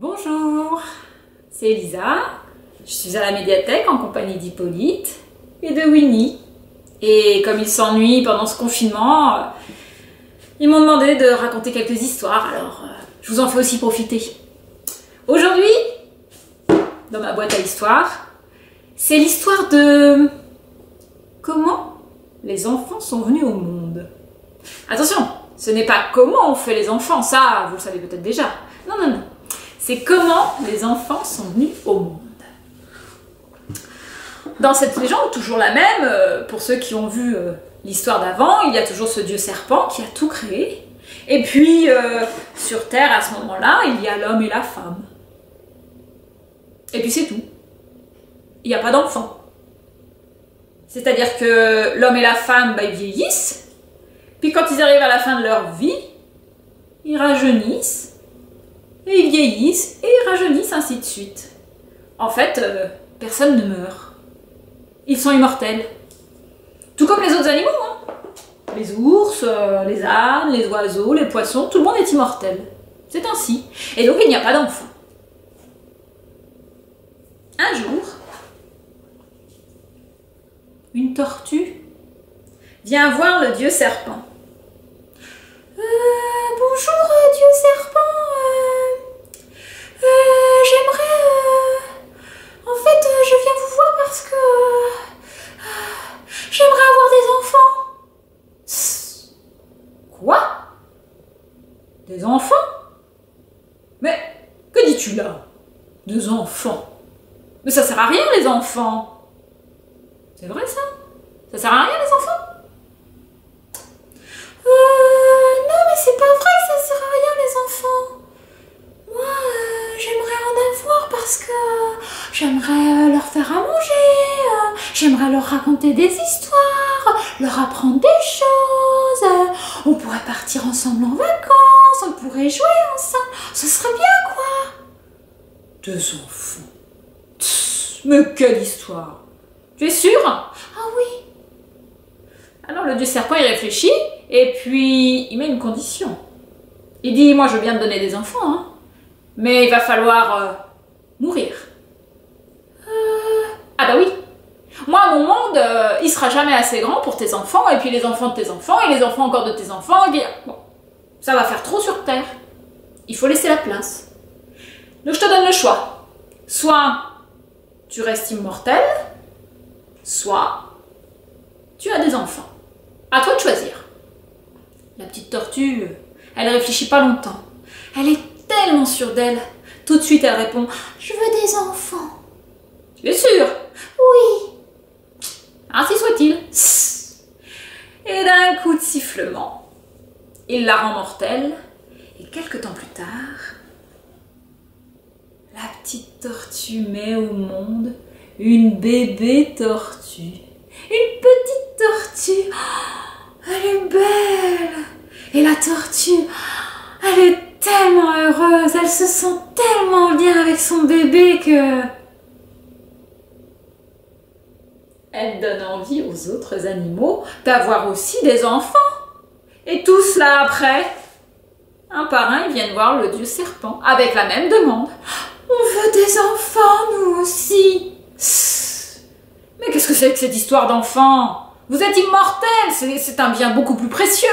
Bonjour, c'est Elisa. Je suis à la médiathèque en compagnie d'Hippolyte et de Winnie. Et comme ils s'ennuient pendant ce confinement, ils m'ont demandé de raconter quelques histoires, alors je vous en fais aussi profiter. Aujourd'hui, dans ma boîte à histoires, c'est l'histoire de comment les enfants sont venus au monde. Attention, ce n'est pas comment on fait les enfants, ça vous le savez peut-être déjà. Non, non, non. C'est comment les enfants sont venus au monde. Dans cette légende, toujours la même, pour ceux qui ont vu l'histoire d'avant, il y a toujours ce dieu serpent qui a tout créé. Et puis, sur Terre, à ce moment-là, il y a l'homme et la femme. Et puis c'est tout. Il n'y a pas d'enfant. C'est-à-dire que l'homme et la femme, ils vieillissent. Puis quand ils arrivent à la fin de leur vie, ils rajeunissent. Et ils vieillissent, et ils rajeunissent, ainsi de suite. En fait, personne ne meurt. Ils sont immortels. Tout comme les autres animaux, hein. Les ours, les ânes, les oiseaux, les poissons, tout le monde est immortel. C'est ainsi. Et donc il n'y a pas d'enfant. Un jour, une tortue vient voir le dieu serpent. Bonjour, dieu serpent. J'aimerais... En fait, je viens vous voir parce que... j'aimerais avoir des enfants. Psst. Quoi? Des enfants? Mais que dis-tu là? Des enfants? Mais ça sert à rien les enfants. C'est vrai ça? Ça sert à rien les enfants? Non mais c'est pas vrai que ça sert à rien les enfants. Moi, j'aimerais en avoir parce que j'aimerais leur faire à manger, j'aimerais leur raconter des histoires, leur apprendre des choses, on pourrait partir ensemble en vacances, on pourrait jouer ensemble, ce serait bien quoi. Des enfants. Tss, mais quelle histoire. Tu es sûre? Ah oui. Alors le dieu serpent il réfléchit et puis il met une condition. Il dit, moi je veux bien te donner des enfants, hein. Mais il va falloir mourir. Ah bah oui. Moi, mon monde, il sera jamais assez grand pour tes enfants, et puis les enfants de tes enfants, et les enfants encore de tes enfants. Et puis... bon, ça va faire trop sur Terre. Il faut laisser la place. Donc je te donne le choix. Soit tu restes immortel, soit tu as des enfants. À toi de choisir. La petite tortue, elle réfléchit pas longtemps. Elle est tellement sûre d'elle. Tout de suite, elle répond « Je veux des enfants. » Tu es sûre? Oui. Ainsi soit-il. Et d'un coup de sifflement, il la rend mortelle. Et quelque temps plus tard, la petite tortue met au monde une bébé tortue. Une petite tortue. Oh, elle est belle. Et la tortue, elle est tellement heureuse, elle se sent tellement bien avec son bébé que... elle donne envie aux autres animaux d'avoir aussi des enfants. Et tout cela après, un par un, ils viennent voir le dieu serpent avec la même demande. On veut des enfants, nous aussi. Mais qu'est-ce que c'est que cette histoire d'enfants? Vous êtes immortels, c'est un bien beaucoup plus précieux.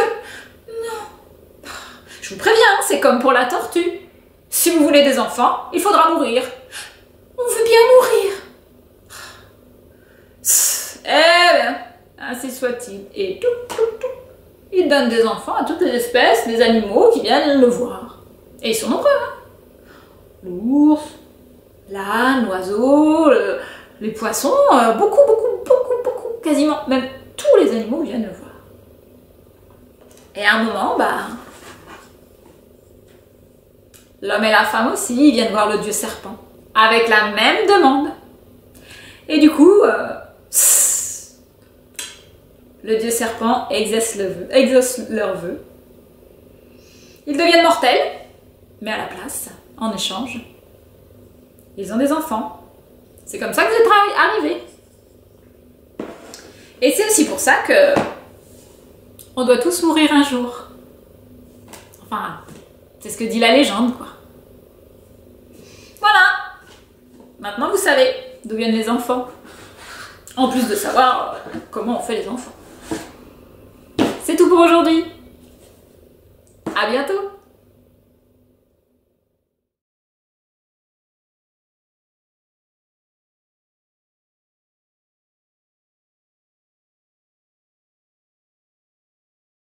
Je vous préviens, c'est comme pour la tortue. Si vous voulez des enfants, il faudra mourir. On veut bien mourir. Eh bien, ainsi soit-il. Et tout. Il donne des enfants à toutes les espèces, des animaux qui viennent le voir. Et ils sont nombreux, hein. L'ours, l'âne, l'oiseau, les poissons, beaucoup, quasiment, même tous les animaux viennent le voir. Et à un moment, l'homme et la femme aussi, ils viennent voir le dieu serpent, avec la même demande. Et du coup, le dieu serpent exauce leur vœu. Ils deviennent mortels, mais à la place, en échange, ils ont des enfants. C'est comme ça que vous êtes arrivés. Et c'est aussi pour ça que on doit tous mourir un jour. Enfin, c'est ce que dit la légende, quoi. Maintenant vous savez d'où viennent les enfants. En plus de savoir comment on fait les enfants. C'est tout pour aujourd'hui. À bientôt.